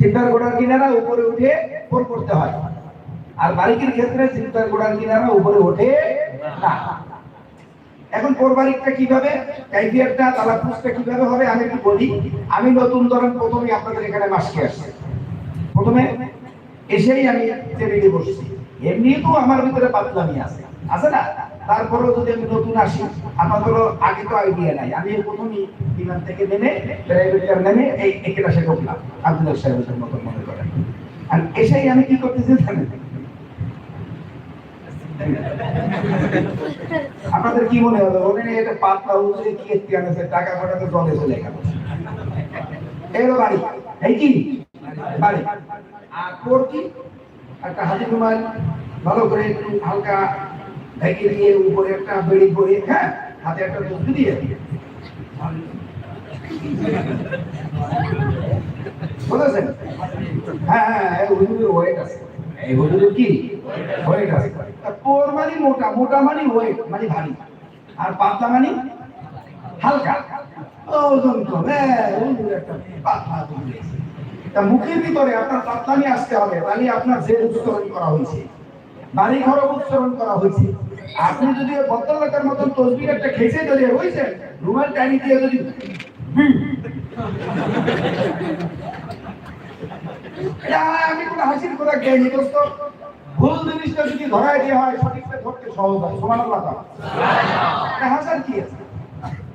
জিব্বার গোড়ার কিনারা উপরে উঠে ফোর করতে হয়, আর বারিকের ক্ষেত্রে জিব্বার গোড়ার কিনারা উপরে ওঠে না। এখন কোরবানিটা কিভাবে, কাইফিয়াতটা তালাফুজটা কিভাবে হবে আমি একটু বলি। আমি নতুন ধরেন প্রথমে আপনাদের এখানে মাসকে আসছে, প্রথমে এসেই আমি টেবিলে বসছি, এমনি তো আমার ভিতরে পাতলামি আছে আছে না, তারপরেও যদি আমি নতুন আসি, আমাদেরও আগে তো আইডিয়া নাই, আমি প্রথমেই বিমান থেকে নেমে প্রাইভেট নেমে এই ক্লাসে ঢুকলাম আব্দুল্লাহ সাহেবের মতো মনে করেন। আর এসেই আমি কি করতেছি জানেন, আপনাদের কি মনে হলো ওখানে এটা পাতলা উঠে কি একটি আনেছে, টাকা ফাটাতে জলে চলে গেল, এলো বাড়ি, এই কি বাড়ি। আর তোর কি একটা হাতি রুমাল ভালো করে একটু হালকা ঢেকে দিয়ে উপরে একটা বেড়ি করে, হ্যাঁ হাতে একটা তসবি দিয়ে বুঝেছেন, হ্যাঁ হ্যাঁ হুজুরের ওয়েট আছে, এই হুজুরের কি ওয়েট আছে। তোর মানে মোটা, মোটা মানে ওয়েট মানে ভারী, আর পাতলা মানে হালকা ওজন কম, একটা পাতলা বুঝলে। তা মুখের ভিতরে আপনার পাতলামি আসতে হবে, তাহলে আপনার জের উচ্চারণ করা হয়েছে, বাড়ি ঘর উচ্চারণ করা হয়েছে। আপনি যদি ভদ্রলোকের মতন তসবির একটা খেসে যদি হয়েছেন, রুমাল টানি দিয়ে যদি আমি কোনো হাসির কথা দেয়নি দোস্ত, ভুল জিনিসটা যদি ধরাই দেওয়া হয় সঠিকটা ধরতে সহজ হয়। সুবহানাল্লাহ, হাসার কি আছে?